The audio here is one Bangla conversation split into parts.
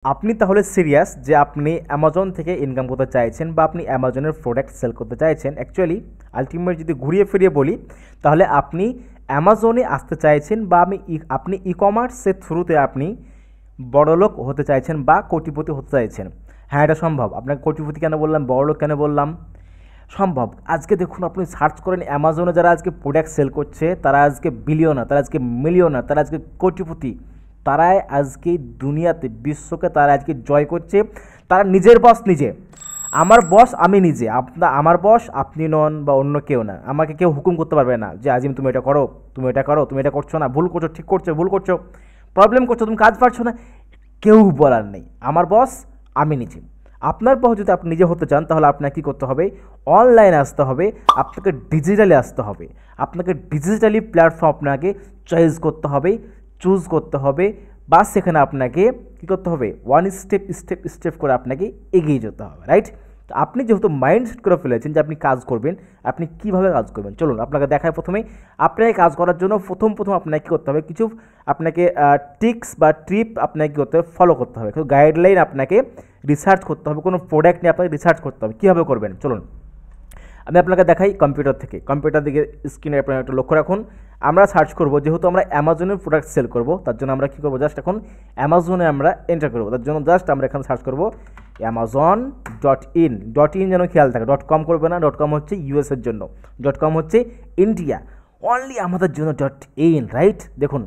আপনি তাহলে সিরিয়াস যে আপনি অ্যামাজন থেকে ইনকাম করতে চাইছেন বা আপনি অ্যামাজনের প্রোডাক্ট সেল করতে চাইছেন। অ্যাকচুয়ালি আলটিমেট যদি ঘুরিয়ে ফিরিয়ে বলি তাহলে আপনি অ্যামাজনে আসতে চাইছেন বা আপনি ই কমার্সের থ্রুতে আপনি বড়লোক হতে চাইছেন বা কোটিপতি হতে চাইছেন। হ্যাঁ, এটা সম্ভব। আপনাকে কোটিপতি কেন বললাম, বড়লোক কেন বললাম? সম্ভব। আজকে দেখুন, আপনি সার্চ করেন অ্যামাজনে যারা আজকে প্রোডাক্ট সেল করছে তারা আজকে বিলিয়নার, তারা আজকে মিলিয়নার, তারা আজকে কোটিপতি। তারাই আজকে দুনিয়াতে বিশ্বকে তারা আজকে জয় করছে। তারা নিজের বস নিজে। আমার বস আমি নিজে, আমার বস আপনি নন বা অন্য কেউ না। আমাকে কেউ হুকুম করতে পারবে না যে আজিম তুমি এটা করো, তুমি এটা করো, তুমি এটা করছো না, ভুল করছো, ঠিক করছো, ভুল করছো, প্রবলেম করছো, তুমি কাজ পারছো না, কেউ বলার নেই। আমার বস আমি নিজে। আপনার বস যদি আপনি নিজে হতে চান তাহলে আপনাকে কী করতে হবে? অনলাইনে আসতে হবে, আপনাকে ডিজিটালি আসতে হবে, আপনাকে ডিজিটালি প্ল্যাটফর্ম আপনাকে চয়েস করতে হবে, চুজ করতে হবে, বা সেখানে আপনাকে কী করতে হবে? ওয়ান স্টেপ স্টেপ স্টেপ করে আপনাকে এগিয়ে যেতে হবে, রাইট? তো আপনি যেহেতু মাইন্ড সেট করে ফেলেছেন যে আপনি কাজ করবেন, আপনি কীভাবে কাজ করবেন চলুন আপনাকে দেখায়। প্রথমেই আপনাকে কাজ করার জন্য প্রথম আপনাকে কী করতে হবে? কিছু আপনাকে টিক্স বা ট্রিপ আপনাকে কী করতে হবে? ফলো করতে হবে। কিছু গাইডলাইন আপনাকে রিসার্চ করতে হবে, কোনো প্রোডাক্ট নিয়ে আপনাকে রিসার্চ করতে হবে। কীভাবে করবেন চলুন আমি আপনাকে দেখাই কম্পিউটার থেকে। কম্পিউটার দিকে স্ক্রিনে আপনারা একটু লক্ষ্য রাখুন। আমরা সার্চ করব, যেহেতু আমরা অ্যামাজনের প্রোডাক্ট সেল করব তার জন্য আমরা কী করবো? জাস্ট এখন অ্যামাজনে আমরা এন্টার করবো। তার জন্য জাস্ট আমরা এখানে সার্চ করব amazon.in। .in যেন খেয়াল থাকে, .com করবে না। .com হচ্ছে ইউএসের জন্য, .com হচ্ছে ইন্ডিয়া, অনলি আমাদের জন্য .in, রাইট? দেখুন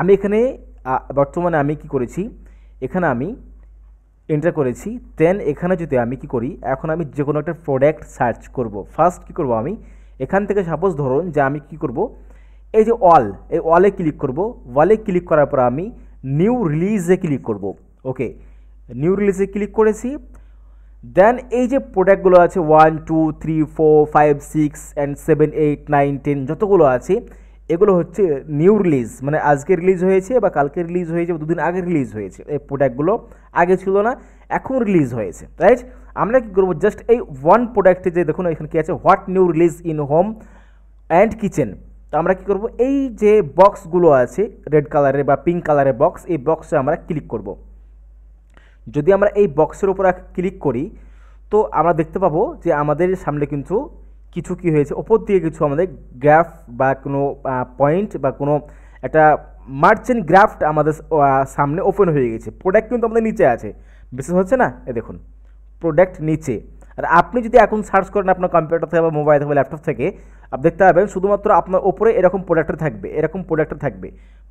আমি এখানে বর্তমানে আমি কি করেছি, এখানে আমি এন্টার করেছি। দেন এখানে যদি আমি কি করি, এখন আমি যে কোনো একটা প্রোডাক্ট সার্চ করব। ফার্স্ট কি করব, আমি এখান থেকে সাপোজ ধরুন যে আমি কি করব, এই যে এই ওয়ালে ক্লিক করব। ওয়ালে ক্লিক করার পর আমি নিউ রিলিজে ক্লিক করব। ওকে, নিউ রিলিজে ক্লিক করেছি। দেন এই যে প্রোডাক্টগুলো আছে 1 2 3 4 5 6 অ্যান্ড 7 8 9 10 যতগুলো আছে এগুলো হচ্ছে নিউ রিলিজ, মানে আজকে রিলিজ হয়েছে বা কালকে রিলিজ হয়েছে বা দুদিন আগে রিলিজ হয়েছে। এই প্রোডাক্টগুলো আগে ছিল না, এখন রিলিজ হয়েছে, রাইট? আমরা কী করবো, জাস্ট এই ওয়ান প্রোডাক্টে যে দেখুন এখানে কী আছে, what new release in home and kitchen. তো আমরা কী করবো, এই যে বক্সগুলো আছে রেড কালারের বা পিঙ্ক কালারের বক্স, এই বক্সে আমরা ক্লিক করব। যদি আমরা এই বক্সের উপর ক্লিক করি তো আমরা দেখতে পাবো যে আমাদের সামনে কিন্তু কিছু কী হয়েছে, ওপর দিয়ে কিছু আমাদের গ্রাফ বা কোনো পয়েন্ট বা কোনো একটা মার্চেন্ট গ্রাফ আমাদের সামনে ওপেন হয়ে গেছে। প্রোডাক্ট কিন্তু আমাদের নিচে আছে, বিশেষ হচ্ছে না, এ দেখুন প্রোডাক্ট নিচে। আর আপনি যদি এখন সার্চ করেন আপনার কম্পিউটার থেকে বা মোবাইল থেকে বা ল্যাপটপ থেকে, আপনি দেখতে পাবেন শুধুমাত্র আপনার ওপরে এরকম প্রোডাক্টটা থাকবে, এরকম প্রোডাক্টটা থাকবে,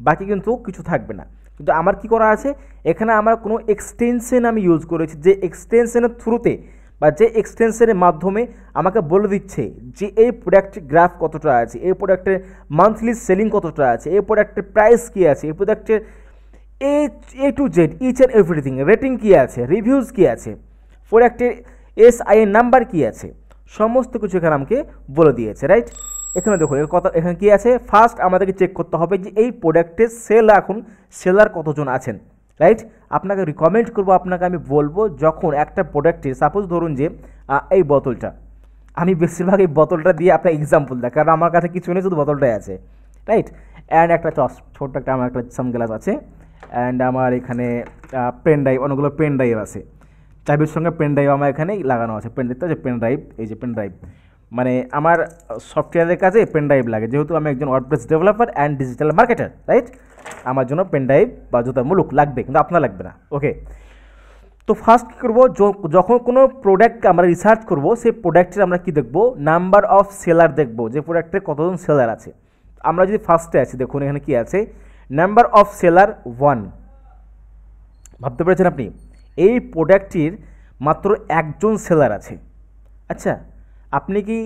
বাকি কিন্তু কিছু থাকবে না। কিন্তু আমার কি করা আছে, এখানে আমার কোনো এক্সটেনশন আমি ইউজ করেছি, যে এক্সটেনশনের থ্রুতে বা যে এক্সটেনশনের মাধ্যমে আমাকে বলে দিচ্ছে যে এই প্রোডাক্টের গ্রাফ কতটা আছে, এই প্রোডাক্টের মান্থলি সেলিং কতটা আছে, এই প্রোডাক্টের প্রাইস কী আছে, এই প্রোডাক্টের A to Z each and everything, rating কী আছে, রিভিউজ কী আছে, প্রোডাক্টের SIN নাম্বার কী আছে, সমস্ত কিছু এখানে আমাকে বলে দিয়েছে, রাইট? এখানে দেখুন এখানে কী আছে, ফার্স্ট আমাদেরকে চেক করতে হবে যে এই প্রোডাক্টের এখন সেলার কতজন আছেন, রাইট? আপনাকে রিকমেন্ড করবো, আপনাকে আমি বলবো যখন একটা প্রোডাক্টের সাপোজ ধরুন যে এই বোতলটা, আমি বেশিরভাগ এই বোতলটা দিয়ে আপনার এক্সাম্পল দেয়, কারণ আমার কাছে কিছু নেই, শুধু বোতলটাই আছে, রাইট? অ্যান্ড একটা ছোট্ট একটা আমার একটা সানগ্লাস আছে, অ্যান্ড আমার এখানে পেন ড্রাইভ, অনেকগুলো পেন ড্রাইভ আছে, চাবির সঙ্গে পেন ড্রাইভ আমার এখানে লাগানো আছে। পেন দেখতে হচ্ছে পেন ড্রাইভ, এই যে পেন ড্রাইভ, মানে আমার সফটওয়্যারের কাজে পেন ড্রাইভ লাগে, যেহেতু আমি একজন WordPress developer and digital marketer, right? আমার জন্য পেন ড্রাইভ বা জুতামূলক লাগবে, কিন্তু আপনার লাগবে না। ওকে, তো ফার্স্ট কী করবো, যখন কোনো প্রোডাক্টকে আমরা রিসার্চ করবো সেই প্রোডাক্টের আমরা কী দেখবো, নাম্বার অফ সেলার দেখবো, যে প্রোডাক্টের কতজন সেলার আছে। আমরা যদি ফার্স্টে আছি, দেখুন এখানে কী আছে, নাম্বার অফ সেলার 1। ভাবতে পেরেছেন আপনি, এই প্রোডাক্টটির মাত্র একজন সেলার আছে। আচ্ছা, আপনি কি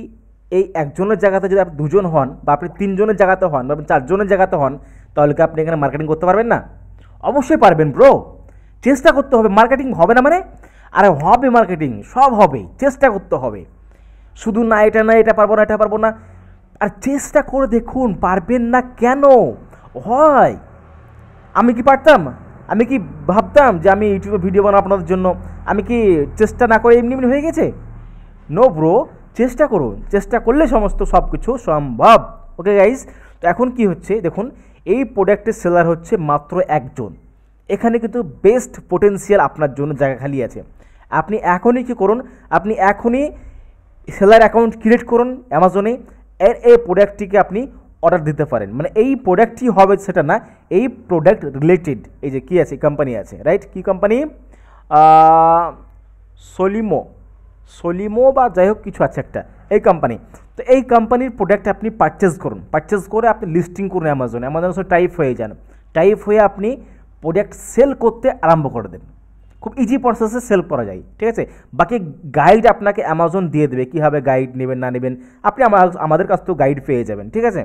এই একজনের জায়গাতে যদি আপনি দুজন হন বা আপনি তিনজনের জায়গাতে হন বা আপনি চারজনের জায়গাতে হন, তাহলে কি আপনি এখানে মার্কেটিং করতে পারবেন না? অবশ্যই পারবেন ব্রো, চেষ্টা করতে হবে। মার্কেটিং হবে না মানে, আরে হবে, মার্কেটিং সব হবে, চেষ্টা করতে হবে। শুধু না এটা না এটা পারবো না, এটা পারবো না, আর চেষ্টা করে দেখুন, পারবেন না কেন হয়? আমি কি পারতাম? আমি কি ভাবতাম যে আমি ইউটিউবে ভিডিও বানাবো আপনাদের জন্য? আমি কি চেষ্টা না করে এমনি এমনি হয়ে গেছে? নো ব্রো, চেষ্টা করুন, চেষ্টা করলে সমস্ত সব কিছু সম্ভব। ওকে গাইজ, তো এখন কি হচ্ছে দেখুন, এই প্রোডাক্টের সেলার হচ্ছে মাত্র একজন। এখানে কিন্তু বেস্ট পোটেন্সিয়াল আপনার জন্য জায়গা খালি আছে। আপনি এখনই কী করুন, আপনি এখনই সেলার অ্যাকাউন্ট ক্রিয়েট করুন অ্যামাজনে, এই প্রোডাক্টটিকে আপনি অর্ডার দিতে পারেন। মানে এই প্রোডাক্টটি হবে সেটা না, এই প্রোডাক্ট রিলেটেড এই যে কী আছে কোম্পানি আছে, রাইট? কী কোম্পানি? সলিমো বা যাই হোক কিছু আছে একটা, এই কোম্পানি। তো এই কোম্পানির প্রোডাক্ট আপনি পারচেজ করুন, পারচেজ করে আপনি লিস্টিং করুন অ্যামাজনে, অ্যামাজনের সঙ্গে টাইপ হয়ে যান, টাইপ হয়ে আপনি প্রোডাক্ট সেল করতে আরম্ভ করে দেন। খুব ইজি প্রসেসে সেল করা যায়, ঠিক আছে? বাকি গাইড আপনাকে অ্যামাজন দিয়ে দেবে, কীভাবে গাইড নেবেন না নেবেন আপনি আমাদের কাছ থেকেও গাইড পেয়ে যাবেন, ঠিক আছে?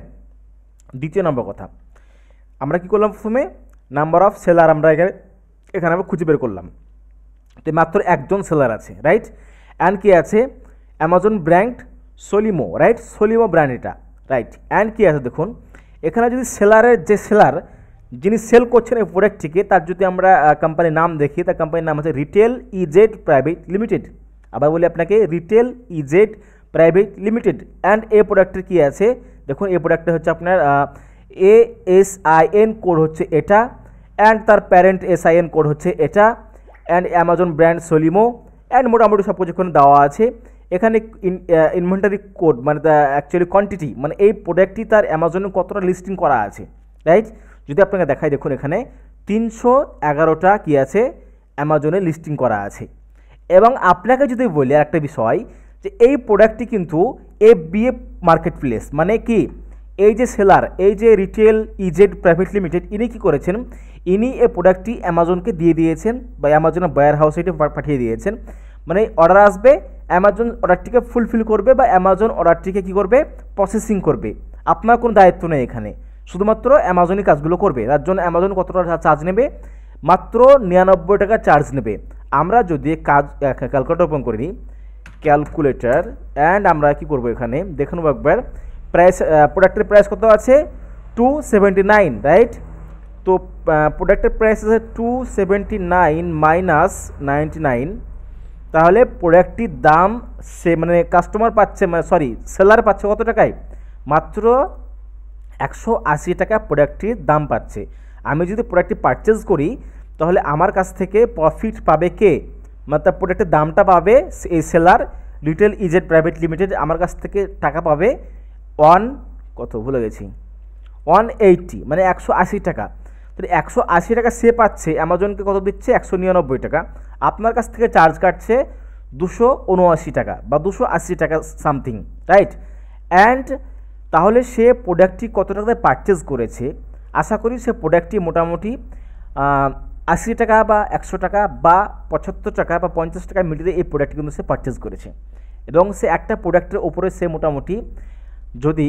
দ্বিতীয় নম্বর কথা, আমরা কী করলাম, প্রথমে নাম্বার অফ সেলার আমরা এখানে আমরা খুঁজে বের করলাম। তো মাত্র একজন সেলার আছে, রাইট? অ্যান্ড কি আছে, অ্যামাজন ব্র্যান্ড সলিমো, রাইট? সলিমো ব্র্যান্ড এটা, রাইট? অ্যান্ড কি আছে দেখুন, এখানে যদি সেলারের যে সেলার যিনি সেল করছেন এই প্রোডাক্টটিকে, তার যদি আমরা কোম্পানির নাম দেখি, তার কোম্পানির নাম আছে রিটেল ইজেড প্রাইভেট লিমিটেড। আবার বলি আপনাকে, retail EZ private limited. And এই প্রোডাক্টের কী আছে দেখুন, এই প্রোডাক্টটা হচ্ছে আপনার ASIN কোড হচ্ছে এটা, অ্যান্ড তার প্যারেন্ট SIN কোড হচ্ছে এটা, অ্যান্ড অ্যামাজন ব্র্যান্ড সলিমো, অ্যান্ড মোটামুটি সব কিছু এখানে দেওয়া আছে। এখানে ইনভেন্টারি কোড মানে অ্যাকচুয়ালি কোয়ান্টিটি, মানে এই প্রোডাক্টটি তার অ্যামাজনে কতটা লিস্টিং করা আছে, রাইট? যদি আপনাকে দেখাই দেখুন, এখানে 311টা কী আছে অ্যামাজনে লিস্টিং করা আছে। এবং আপনাকে যদি বলি আর একটা বিষয়, যে এই প্রোডাক্টটি কিন্তু FBA মার্কেট প্লেস, মানে কি এই যে সেলার, এই যে রিটেল ইজেড প্রাইভেট লিমিটেড, ইনি কী করেছেন, ইনি এই প্রোডাক্টটি অ্যামাজনকে দিয়ে দিয়েছেন বা অ্যামাজনের বায়ার হাউসে এটা পাঠিয়ে দিয়েছেন। মানে অর্ডার আসবে, অ্যামাজন অর্ডারটিকে ফুলফিল করবে বা অ্যামাজন অর্ডারটিকে কী করবে, প্রসেসিং করবে। আপনার কোনো দায়িত্ব নেই এখানে, শুধুমাত্র অ্যামাজনই কাজগুলো করবে। তার জন্য অ্যামাজন কতটা চার্জ নেবে, মাত্র 99 টাকা চার্জ নেবে। আমরা যদি কাজ ক্যালকুলেটর ওপেন করে নিই, ক্যালকুলেটর, অ্যান্ড আমরা কি করব, এখানে দেখে নেব একবার প্রাইস, প্রোডাক্টের প্রাইস কত আছে 279, রাইট? তো প্রোডাক্টের প্রাইস আছে 279 মাইনাস 99, তাহলে প্রোডাক্টটির দাম সে মানে কাস্টমার পাচ্ছে, মানে সরি সেলার পাচ্ছে কত টাকায়, মাত্র 180 টাকা প্রোডাক্টটির দাম পাচ্ছে। আমি যদি প্রোডাক্টটি পারচেজ করি তাহলে আমার কাছ থেকে প্রফিট পাবে কে, মানে প্রোডাক্টের দামটা পাবে এই seller retail EZ private limited, আমার কাছ থেকে টাকা পাবে কত ভুলে গেছি 180, মানে 180 টাকা। তাহলে 180 টাকা সে পাচ্ছে, অ্যামাজনকে কত দিচ্ছে 199 টাকা, আপনার কাছ থেকে চার্জ কাটছে 279 টাকা বা 280 টাকা সামথিং, রাইট? অ্যান্ড তাহলে সে প্রোডাক্টটি কত টাকায় পারচেজ করেছে, আশা করি সে প্রোডাক্টটি মোটামুটি 80 টাকা বা 100 টাকা বা 75 টাকা বা 50 টাকা মিডিয়ে এই প্রোডাক্টটি কিন্তু সে পারচেজ করেছে। এবং সে একটা প্রোডাক্টের ওপরে সে মোটামুটি, যদি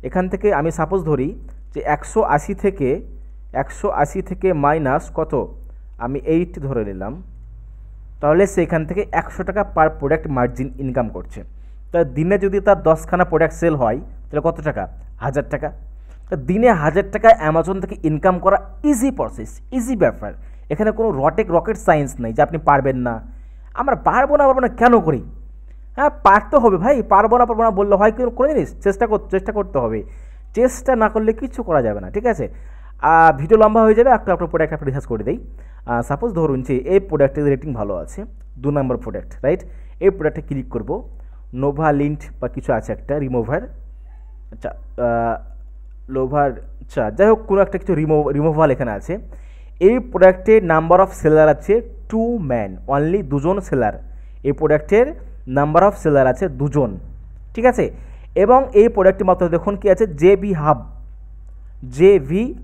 এখান থেকে আমি সাপোজ ধরি যে 180 থেকে মাইনাস কত, আমি 8 ধরে নিলাম, তাহলে সেখান থেকে 100 টাকা পার প্রোডাক্ট মার্জিন ইনকাম করছে। তার দিনে যদি তার 10খানা প্রোডাক্ট সেল হয় তাহলে কত টাকা, 1000 টাকা। তো দিনে 1000 টাকা অ্যামাজন থেকে ইনকাম করা ইজি প্রসেস, ইজি ব্যাপার। এখানে কোনো রকেট সায়েন্স নেই যে আপনি পারবেন না। আমরা পারবো না কেন করি? হ্যাঁ, পারতে হবে ভাই, পারবো না বললে হয় কোনো জিনিস, চেষ্টা করতে হবে, চেষ্টা না করলে কিছু করা যাবে না, ঠিক আছে? ভিডিও লম্বা হয়ে যাবে, একটা প্রোডাক্ট একটা রিসার্চ করে দেই। সাপোজ ধরুন যে এই প্রোডাক্টের রেটিং ভালো আছে, 2 নম্বর প্রোডাক্ট, রাইট? এই প্রোডাক্টে ক্লিক করব, নোভালিন্ট বা কিছু আছে একটা রিমুভার, আচ্ছা লোভার, আচ্ছা যাই হোক কোনো একটা কিছু রিমুভাল এখানে আছে। এই প্রোডাক্টের নাম্বার অফ সেলার আছে 2 ম্যান, অনলি 2 জন সেলার। এই প্রোডাক্টের নাম্বার অফ সেলার আছে 2 জন, ঠিক আছে? এবং এই প্রোডাক্টের মাত্র দেখুন কি আছে, জেভি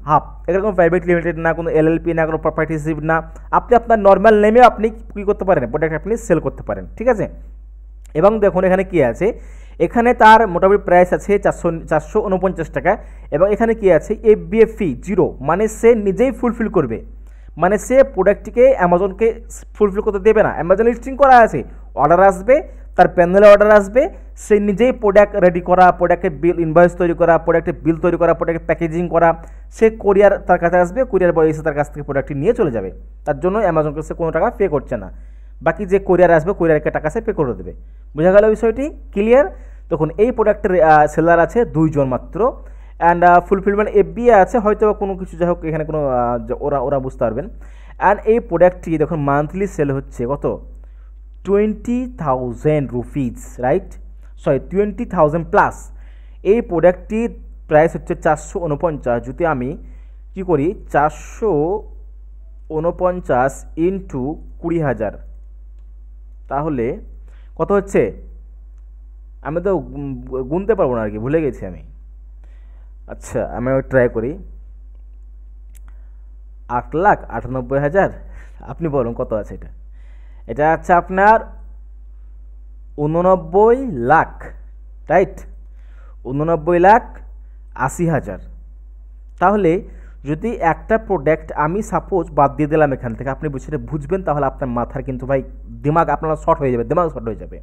হাব, এখানে কোনো প্রাইভেট লিমিটেড না, কোনো LLP না, কোনো প্রপার্টিশিপ না, আপনি আপনার নর্মাল নেমে আপনি কী করতে পারেন, প্রোডাক্ট আপনি সেল করতে পারেন, ঠিক আছে? এবং দেখুন এখানে কি আছে, এখানে তার মোটামুটি প্রাইস আছে 449 টাকা। এবং এখানে কি আছে, FBA ফি 0, মানে সে নিজেই ফুলফিল করবে, মানে সে প্রোডাক্টটিকে অ্যামাজনকে ফুলফিল করতে দেবে না। অ্যামাজন লিস্টিং করা আছে, অর্ডার আসবে, তার প্যানেলে অর্ডার আসবে, সে নিজেই প্রোডাক্ট রেডি করা, প্রোডাক্টের বিল ইনভয়েস তৈরি করা, প্রোডাক্টের বিল তৈরি করা, প্রোডাক্টের প্যাকেজিং করা, সে কোরিয়ার তার কাছে আসবে, কোরিয়ার বয় এসে তার কাছ থেকে প্রোডাক্টটি নিয়ে চলে যাবে। তার জন্য অ্যামাজনকে সে কোনো টাকা পে করছে না, বাকি যে কোরিয়ার আসবে কোরিয়ারকে টাকা সে পে করে দেবে। বোঝা গেল বিষয়টি, ক্লিয়ার? দেখুন এই প্রোডাক্টের সেলার আছে 2 জন মাত্র, অ্যান্ড ফুলফিলমেন্ট FBA আছে, হয়তো কোনো কিছু, যাই হোক এখানে কোনো ওরা বুঝতে পারবেন। অ্যান্ড এই প্রোডাক্টটি দেখুন মান্থলি সেল হচ্ছে কত 20,000 রুপিস, রাইট, সরি 20,000 প্লাস। এই প্রোডাক্টটির প্রাইস হচ্ছে 449। যদি আমি কি করি 449 ইন্টু 20,000, তাহলে কত হচ্ছে, আমি তো গুনতে পারবো না আর কি, ভুলে গেছি আমি। আচ্ছা আমি ট্রাই করি, 8,98,000। আপনি বলুন কত আছে এটা? এটা আছে আপনার 89 লাখ, রাইট, 89,80,000। তাহলে যদি একটা প্রোডাক্ট আমি সাপোজ বাদ দিয়ে দিলাম এখান থেকে, আপনি সেটা বুঝবেন, তাহলে আপনার মাথার কিন্তু ভাই দিমাগ আপনার শর্ট হয়ে যাবে, দিমাগ শর্ট হয়ে যাবে।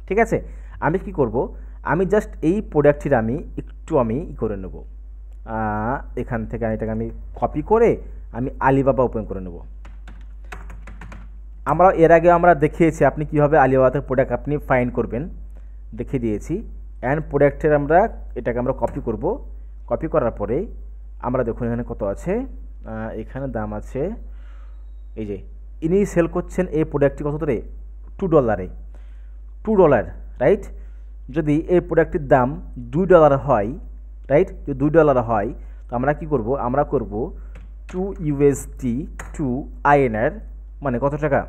ঠিক আছে, আমি কি করব, আমি জাস্ট এই প্রোডাক্টটির আমি একটু করে নেব, এখান থেকে এটাকে আমি কপি করে আমি আলিবাবা ওপেন করে নেব। আমরা এর আগে আমরা দেখিয়েছি আপনি কীভাবে আলিবাবাতে প্রোডাক্ট আপনি ফাইন্ড করবেন, দেখিয়ে দিয়েছি। অ্যান্ড প্রোডাক্টের এটাকে আমরা কপি করব। কপি করার পরে আমরা দেখুন এখানে কত আছে, এখানে দাম আছে, এই যে ইনি সেল করছেন এই প্রোডাক্টটি কত করে, $2, $2, রাইট। যদি এই প্রোডাক্টটির দাম $2 হয়, রাইট, যদি $2 হয়, তো আমরা কি করব, আমরা করব 2 USD টু INR, মানে কত টাকা,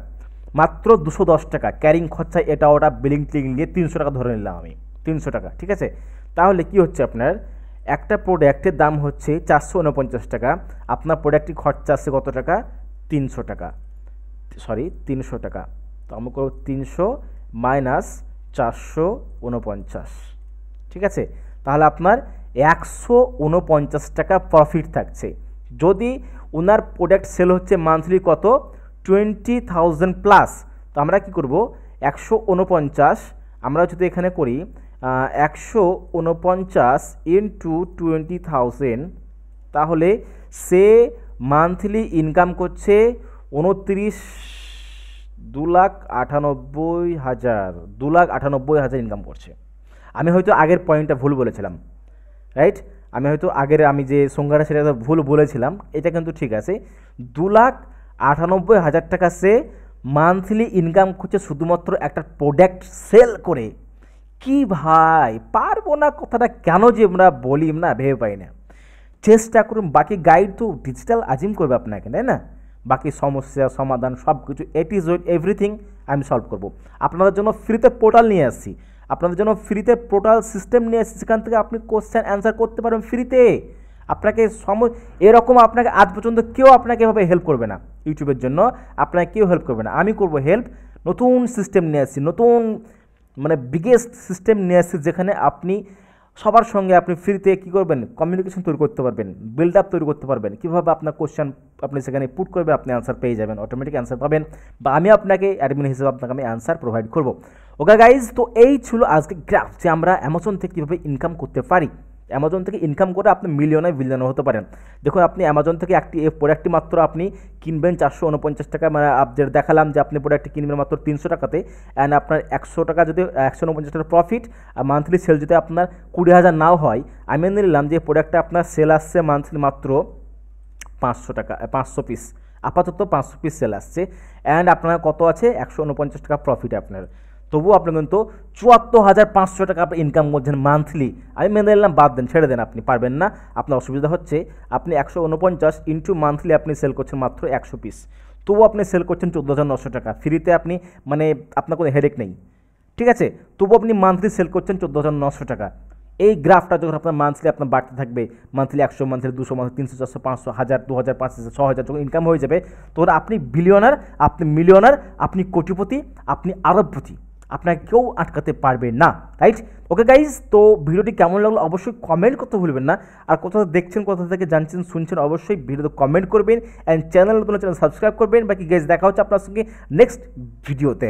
মাত্র 210 টাকা। ক্যারিং খরচা এটা ওটা বিলিং টিলিং দিয়ে 300 টাকা ধরে নিলাম আমি, 300 টাকা। ঠিক আছে, তাহলে কি হচ্ছে, আপনার একটা প্রোডাক্টের দাম হচ্ছে 449 টাকা, আপনার প্রোডাক্টটি খরচা আসছে কত টাকা, 300 টাকা, সরি 300 টাকা। তো আমরা করব 300 মাইনাস 449, ঠিক আছে, তাহলে আপনার 149 টাকা প্রফিট থাকছে। যদি ওনার প্রোডাক্ট সেল হচ্ছে মান্থলি কত, 20,000 প্লাস, তো আমরা কি করব, 149 আমরা যদি এখানে করি 149 ইন্টু 20,000, তাহলে সে মান্থলি ইনকাম করছে 2,98,000 ইনকাম করছে। আমি হয়তো আগের পয়েন্টটা ভুল বলেছিলাম, রাইট, আমি যে সংখ্যাটা সেটা ভুল বলেছিলাম, এটা কিন্তু ঠিক আছে। 2,98,000 টাকা সে মান্থলি ইনকাম করছে শুধুমাত্র একটা প্রোডাক্ট সেল করে। কি ভাই, পারবো না কথাটা কেন যে আমরা বলি না, ভেবে পাই না। চেষ্টা করুন, বাকি গাইড তো ডিজিটাল আজিম করবে আপনাকে, তাই না, বাকি সমস্যা সমাধান সব কিছু এভরিথিং আমি সলভ করব। আপনাদের জন্য ফ্রিতে পোর্টাল নিয়ে আসছি, আপনাদের জন্য ফ্রিতে পোর্টাল সিস্টেম নিয়ে আসছি, সেখান থেকে আপনি কোশ্চেন অ্যান্সার করতে পারবেন ফ্রিতে। আপনাকে এরকম আপনাকে আজ পর্যন্ত কেউ আপনাকে এভাবে হেল্প করবে না, ইউটিউবের জন্য আপনাকে কেউ হেল্প করবে না, আমি করব হেল্প। নতুন সিস্টেম নিয়ে আসছি, নতুন মানে বিগেস্ট সিস্টেম নিয়ে আসছি, যেখানে আপনি সবার সঙ্গে আপনি ফ্রিতে কী করবেন, কমিউনিকেশন তৈরি করতে পারবেন, বিল্ড আপ তৈরি করতে পারবেন। কীভাবে আপনার কোশ্চেন আপনি সেখানে পুট করবে, আপনি অ্যান্সার পেয়ে যাবেন, অটোমেটিক অ্যান্সার পাবেন, বা আমি আপনাকে অ্যাডমিন হিসেবে আপনাকে আমি অ্যান্সার প্রোভাইড করব। ওকে গাইজ, তো এই ছিল আজকে গ্রাফ, যে আমরা অ্যামাজন থেকে কীভাবে ইনকাম করতে পারি। অ্যামাজন থেকে ইনকাম করে আপনি মিলিয়নার বিলিয়নার হতে পারেন। দেখুন, আপনি অ্যামাজন থেকে একটি প্রোডাক্টটি মাত্র আপনি কিনবেন 449 টাকা, মানে আপনাদের দেখালাম যে আপনি প্রোডাক্টটি কিনবেন মাত্র 300 টাকাতে, অ্যান্ড আপনার 100 টাকা যদি 149 টাকা প্রফিট, আর মান্থলি সেল যদি আপনার 20,000 নাও হয়, আমি মেনে নিলাম যে প্রোডাক্টটা আপনার সেল আসছে মান্থলি মাত্র 500 টাকা, 500 পিস, আপাতত 500 পিস সেল আসছে, অ্যান্ড আপনার কত আছে, 149 টাকা প্রফিট আপনার। তবুও আপনি কিন্তু 74,500 টাকা আপনি ইনকাম করছেন মান্থলি। আমি মেনে নিলাম, বাদ দেন, ছেড়ে দেন, আপনি পারবেন না, আপনার অসুবিধা হচ্ছে। আপনি 149 ইন্টু মান্থলি আপনি সেল করছেন মাত্র 100 পিস, তবুও আপনি সেল করছেন 14,900 টাকা ফ্রিতে, আপনি মানে আপনার কোনো হেডেক নেই, ঠিক আছে, তবুও আপনি মান্থলি সেল করছেন 14,900 টাকা। এই গ্রাফটা যখন আপনার মান্থলি আপনার বাড়তে থাকবে, মান্থলি 100, মান্থলি 200, মান্থলি 300, 400, 500, 1000, 2000, 5000, 6000 যখন ইনকাম হয়ে যাবে, তখন আপনি বিলিয়নার, আপনি মিলিয়নার, আপনি কোটিপতি, আপনি আরবপতি, আপনাকে কেউ আটকাতে পারবে না, রাইট। ওকে গাইজ, তো ভিডিওটি কেমন লাগলো অবশ্যই কমেন্ট করতে ভুলবেন না, আর কোথা দেখছেন, কোথা থেকে জানছেন, শুনছেন, অবশ্যই ভিডিওতে কমেন্ট করবেন, অ্যান্ড চ্যানেল নতুন চ্যানেল সাবস্ক্রাইব করবেন। বাকি গাইজ দেখা হচ্ছে আপনার সঙ্গে নেক্সট ভিডিওতে।